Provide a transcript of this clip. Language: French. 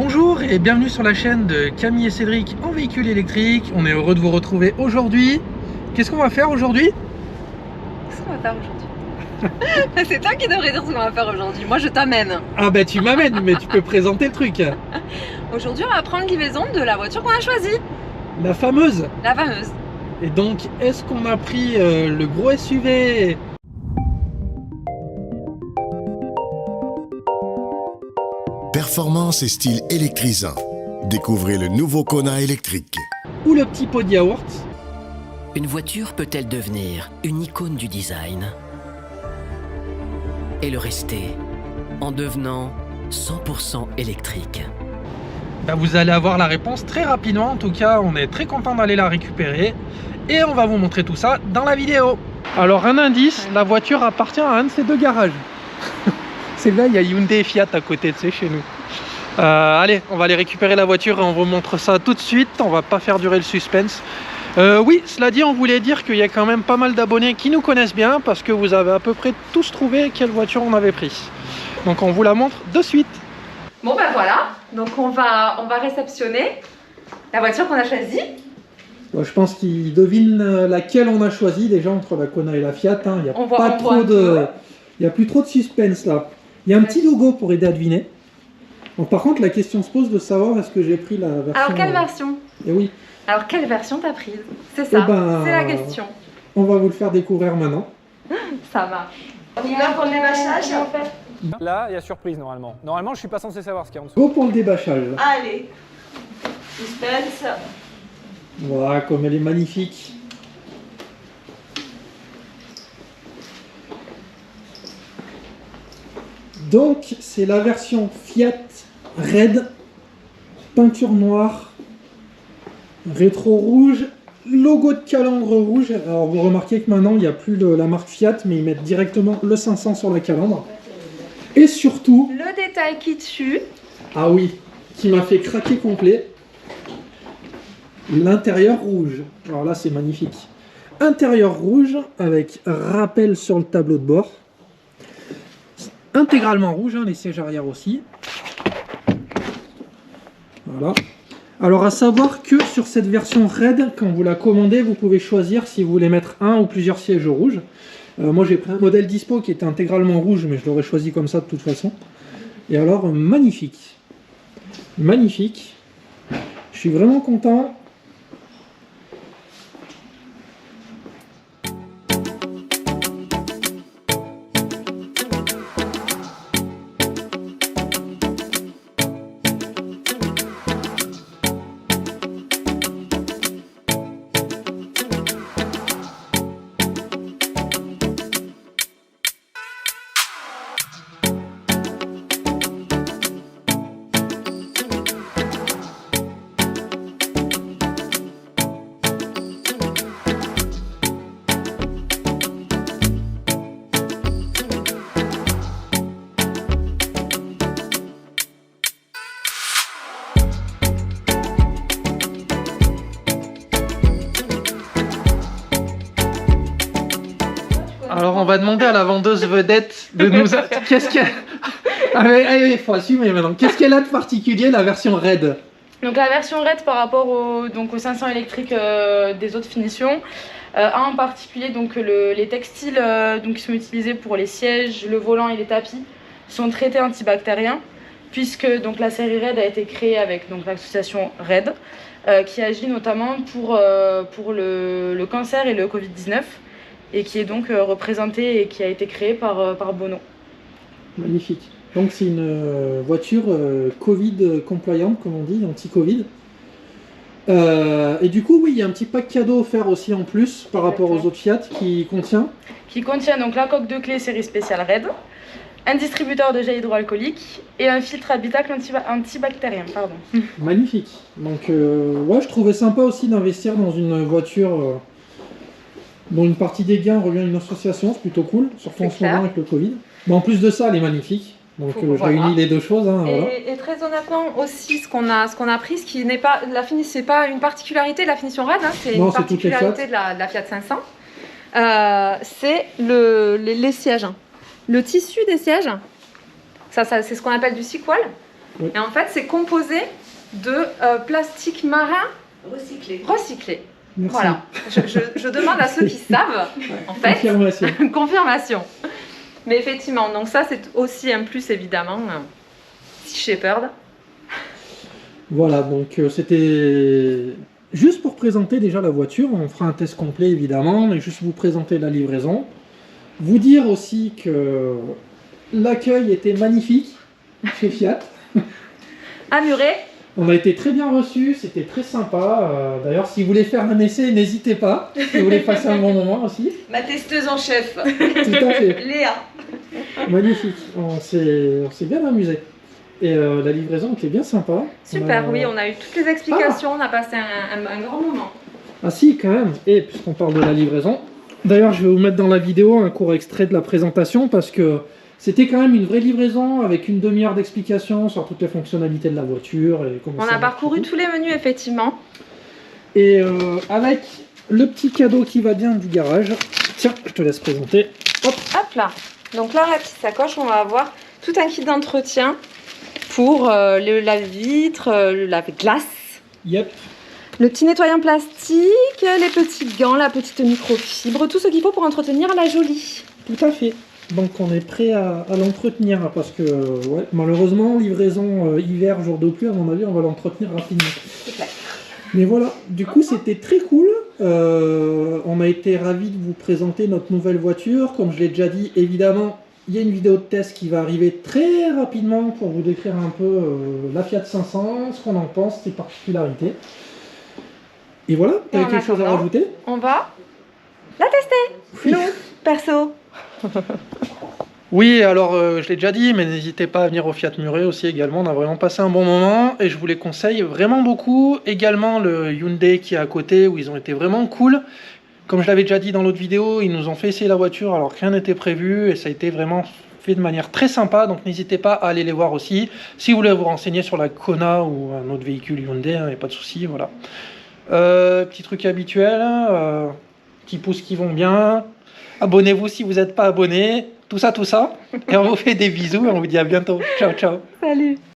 Bonjour et bienvenue sur la chaîne de Camille et Cédric en véhicule électrique. On est heureux de vous retrouver aujourd'hui. Qu'est-ce qu'on va faire aujourd'hui? Qu'est-ce qu'on va faire aujourd'hui? C'est toi qui devrais dire ce qu'on va faire aujourd'hui. Moi, je t'amène. Ah bah tu m'amènes, mais tu peux présenter le truc. Aujourd'hui, on va prendre livraison de la voiture qu'on a choisie. La fameuse. La fameuse. Et donc, est-ce qu'on a pris le gros SUV? Performance et style électrisant. Découvrez le nouveau Kona électrique. Ou le petit pot de yaourt? Une voiture peut-elle devenir une icône du design et le rester en devenant 100% électrique? Bah, vous allez avoir la réponse très rapidement. En tout cas, on est très content d'aller la récupérer. Et on va vous montrer tout ça dans la vidéo. Alors, un indice, la voiture appartient à un de ces deux garages. C'est là, il y a Hyundai et Fiat à côté, tu sais, chez nous. Allez, on va aller récupérer la voiture et on vous montre ça tout de suite. On va pas faire durer le suspense. Oui, cela dit, on voulait dire qu'il y a quand même pas mal d'abonnés qui nous connaissent bien parce que vous avez à peu près tous trouvé quelle voiture on avait pris. Donc on vous la montre de suite. Bon ben voilà, donc on va réceptionner la voiture qu'on a choisie. Bon, je pense qu'ils devinent laquelle on a choisi déjà entre la Kona et la Fiat. Hein. Il n'y a, il y a plus trop de suspense là. Il y a un petit logo pour aider à deviner. Donc, par contre, la question se pose de savoir est-ce que j'ai pris la version... Alors quelle version? Eh oui. Alors quelle version t'as prise? C'est ça, c'est la question. On va vous le faire découvrir maintenant. Ça marche. On y va pour le débâchage. Là, il y a surprise normalement. Normalement, je suis pas censé savoir ce qu'il y a en dessous. Go pour le débâchage. Allez. Suspense. Voilà, comme elle est magnifique. Donc, c'est la version Fiat Red, peinture noire, rétro rouge, logo de calandre rouge. Alors, vous remarquez que maintenant, il n'y a plus la marque Fiat, mais ils mettent directement le 500 sur la calandre. Et surtout... Le détail qui tue. Ah oui, qui m'a fait craquer complet. L'intérieur rouge. Alors là, c'est magnifique. Intérieur rouge, avec rappel sur le tableau de bord. Intégralement rouge, hein, les sièges arrière aussi. Voilà. Alors à savoir que sur cette version Red, quand vous la commandez, vous pouvez choisir si vous voulez mettre un ou plusieurs sièges rouges. Moi j'ai pris un modèle dispo qui était intégralement rouge, mais je l'aurais choisi comme ça de toute façon. Et alors magnifique. Magnifique. Je suis vraiment content. Alors on va demander à la vendeuse vedette de nous... Qu'est-ce qu'elle... Ah mais il faut assumer maintenant. Qu'est-ce qu'elle a de particulier la version Red? Donc la version Red par rapport au 500 électriques des autres finitions a en particulier donc les textiles qui sont utilisés pour les sièges, le volant et les tapis sont traités antibactériens puisque donc la série Red a été créée avec donc l'association Red qui agit notamment pour le cancer et le Covid-19 et qui est donc représentée et qui a été créée par Bono. Magnifique. Donc c'est une voiture Covid compliant, comme on dit, anti-Covid. Et du coup, oui, il y a un petit pack cadeau offert aussi en plus par rapport aux autres Fiat qui contient donc la coque de clé série spéciale Red, un distributeur de gel hydroalcoolique et un filtre habitacle antibactérien. Pardon. Magnifique. Donc ouais, je trouvais sympa aussi d'investir dans une voiture dont une partie des gains revient à une association, c'est plutôt cool, surtout en ce moment avec le Covid. Mais en plus de ça, elle est magnifique. Donc je réunis les deux choses. Hein, voilà. Et très honnêtement aussi, ce qu'on a pris, ce qui n'est pas c'est pas une particularité de la finition Red, hein, c'est une particularité de la Fiat 500. C'est les sièges. Le tissu des sièges, ça c'est ce qu'on appelle du sequel. Oui. Et en fait, c'est composé de plastique marin Recyclé. recyclé. Merci. Voilà. Je demande à ceux qui savent, en fait. Confirmation. Confirmation. Mais effectivement, donc ça, c'est aussi un plus, évidemment. Sea Shepherd. Voilà, donc c'était juste pour présenter déjà la voiture. On fera un test complet évidemment, mais juste vous présenter la livraison. Vous dire aussi que l'accueil était magnifique chez Fiat. À Muret. On a été très bien reçus, c'était très sympa. D'ailleurs, si vous voulez faire un essai, n'hésitez pas. Si vous voulez passer un bon moment aussi. Ma testeuse en chef, Tout à fait. Léa. Magnifique. On s'est bien amusé. Et la livraison était bien sympa. Super, oui, on a eu toutes les explications, on a passé un grand moment. Ah si, quand même. Et puisqu'on parle de la livraison, d'ailleurs, je vais vous mettre dans la vidéo un court extrait de la présentation parce que c'était quand même une vraie livraison avec une demi-heure d'explication sur toutes les fonctionnalités de la voiture. Et comment On ça a marche parcouru et tout. tous les menus, effectivement. Et avec le petit cadeau qui va bien du garage. Tiens, je te laisse présenter. Hop. Hop là. Donc là, la petite sacoche, on va avoir tout un kit d'entretien pour le lave-vitre, le lave-glace, Yep. le petit nettoyant plastique, les petits gants, la petite microfibre, tout ce qu'il faut pour entretenir la jolie. Tout à fait. Donc on est prêt à l'entretenir parce que ouais, malheureusement, livraison hiver, jour de pluie, à mon avis, on va l'entretenir rapidement. C'est clair. Mais voilà, du coup c'était très cool. On a été ravis de vous présenter notre nouvelle voiture. Comme je l'ai déjà dit, évidemment, il y a une vidéo de test qui va arriver très rapidement pour vous décrire un peu la Fiat 500, ce qu'on en pense, ses particularités. Et voilà, tu Et avais en quelque chose à attendant, rajouter? On va la tester. Nous, perso. Oui, alors je l'ai déjà dit, mais n'hésitez pas à venir au Fiat Muret aussi également, on a vraiment passé un bon moment et je vous les conseille vraiment beaucoup. Également le Hyundai qui est à côté où ils ont été vraiment cool. Comme je l'avais déjà dit dans l'autre vidéo, ils nous ont fait essayer la voiture alors que rien n'était prévu et ça a été vraiment fait de manière très sympa, donc n'hésitez pas à aller les voir aussi. Si vous voulez vous renseigner sur la Kona ou un autre véhicule Hyundai, il n'y a pas de souci, voilà. Petit truc habituel, petits pouces qui vont bien. Abonnez-vous si vous n'êtes pas abonné, tout ça. Et on vous fait des bisous et on vous dit à bientôt. Ciao, ciao. Salut.